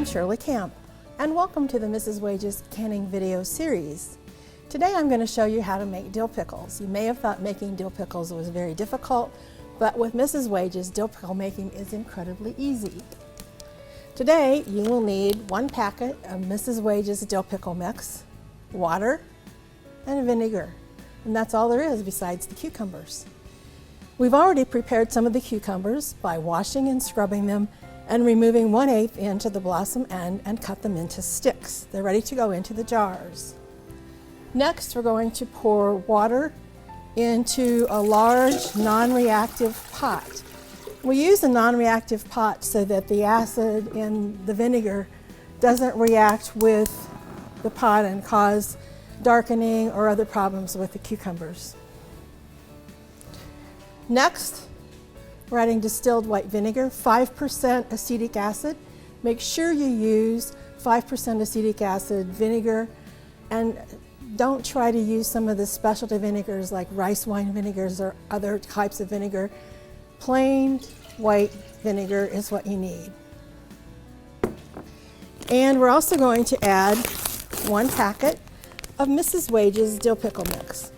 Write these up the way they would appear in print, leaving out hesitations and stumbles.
Shirley Camp, and welcome to the Mrs. Wages canning video series. Today I'm going to show you how to make dill pickles. You may have thought making dill pickles was very difficult, but with Mrs. Wages, dill pickle making is incredibly easy. Today you will need 1 packet of Mrs. Wages dill pickle mix, water, and vinegar. And that's all there is besides the cucumbers. We've already prepared some of the cucumbers by washing and scrubbing them and removing 1/8 inch of the blossom end and cut them into sticks. They're ready to go into the jars. Next, we're going to pour water into a large non-reactive pot. We use a non-reactive pot so that the acid in the vinegar doesn't react with the pot and cause darkening or other problems with the cucumbers. Next, we're adding distilled white vinegar, 5% acetic acid. Make sure you use 5% acetic acid vinegar, and don't try to use some of the specialty vinegars like rice wine vinegars or other types of vinegar. Plain white vinegar is what you need. And we're also going to add 1 packet of Mrs. Wages dill pickle mix.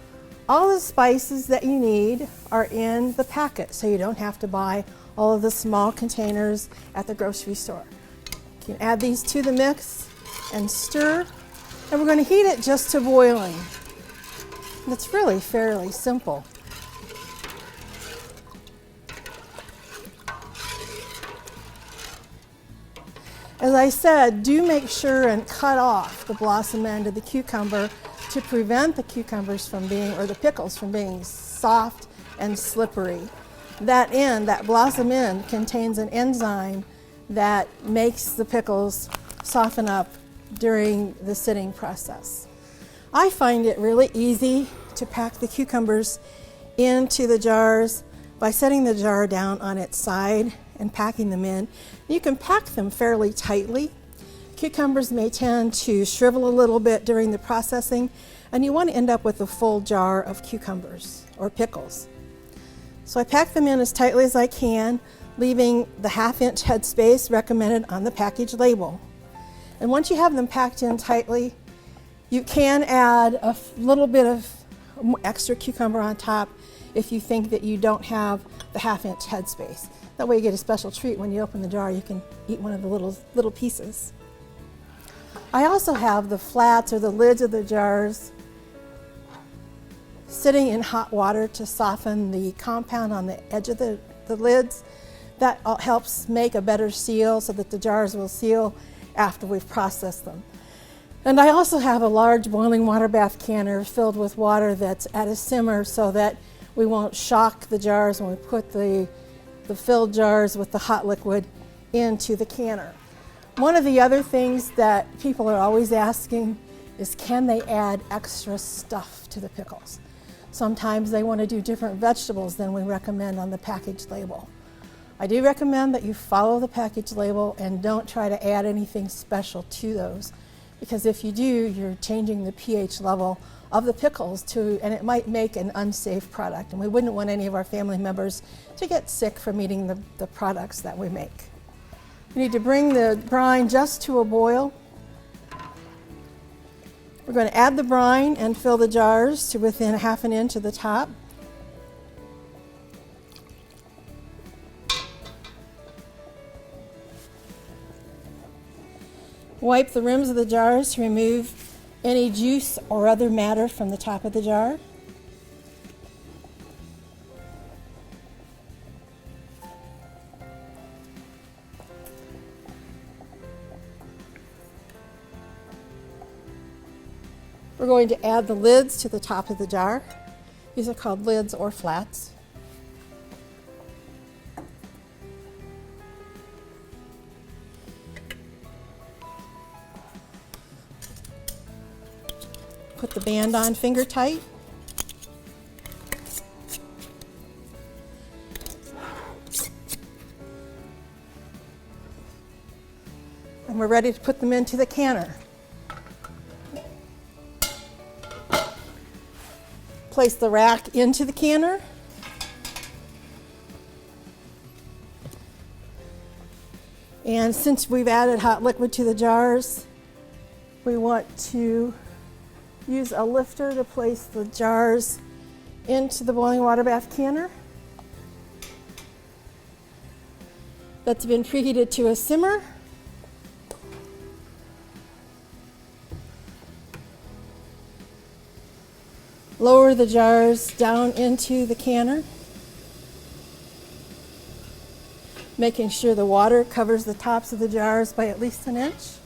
All the spices that you need are in the packet, so you don't have to buy all of the small containers at the grocery store. You can add these to the mix and stir, and we're going to heat it just to boiling. It's really fairly simple. As I said, do make sure and cut off the blossom end of the cucumber to prevent the cucumbers from being, or the pickles from being soft and slippery. That end, that blossom end, contains an enzyme that makes the pickles soften up during the sitting process. I find it really easy to pack the cucumbers into the jars by setting the jar down on its side and packing them in. You can pack them fairly tightly. Cucumbers may tend to shrivel a little bit during the processing, and you want to end up with a full jar of cucumbers or pickles. So I pack them in as tightly as I can, leaving the 1/2 inch headspace recommended on the package label. And once you have them packed in tightly, you can add a little bit of extra cucumber on top if you think that you don't have the 1/2 inch headspace. That way you get a special treat. When you open the jar, you can eat one of the little pieces. I also have the flats or the lids of the jars sitting in hot water to soften the compound on the edge of the lids. That helps make a better seal so that the jars will seal after we've processed them. And I also have a large boiling water bath canner filled with water that's at a simmer so that we won't shock the jars when we put the filled jars with the hot liquid into the canner. One of the other things that people are always asking is, can they add extra stuff to the pickles? Sometimes they want to do different vegetables than we recommend on the package label. I do recommend that you follow the package label and don't try to add anything special to those, because if you do, you're changing the pH level of the pickles and it might make an unsafe product, and we wouldn't want any of our family members to get sick from eating the products that we make. You need to bring the brine just to a boil. We're going to add the brine and fill the jars to within 1/2 inch of the top. Wipe the rims of the jars to remove any juice or other matter from the top of the jar. We're going to add the lids to the top of the jar. These are called lids or flats. Put the band on finger tight. And we're ready to put them into the canner. Place the rack into the canner. And since we've added hot liquid to the jars, we want to use a lifter to place the jars into the boiling water bath canner that's been preheated to a simmer. Lower the jars down into the canner, making sure the water covers the tops of the jars by at least an inch.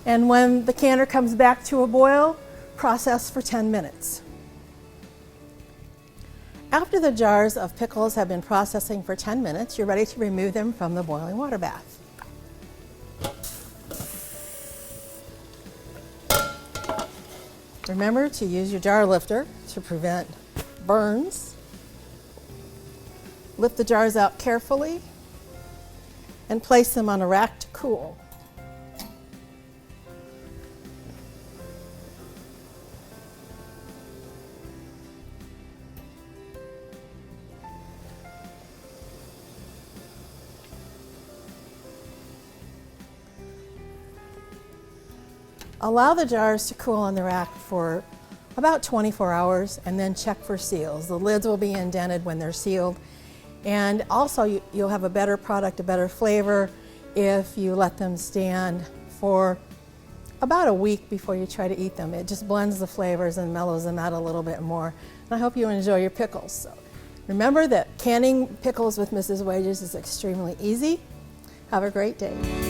And when the canner comes back to a boil, process for 10 minutes. After the jars of pickles have been processing for 10 minutes, you're ready to remove them from the boiling water bath. Remember to use your jar lifter to prevent burns. Lift the jars out carefully and place them on a rack to cool. Allow the jars to cool on the rack for about 24 hours and then check for seals. The lids will be indented when they're sealed. And also you'll have a better product, a better flavor if you let them stand for about a week before you try to eat them. It just blends the flavors and mellows them out a little bit more. And I hope you enjoy your pickles. So remember that canning pickles with Mrs. Wages is extremely easy. Have a great day.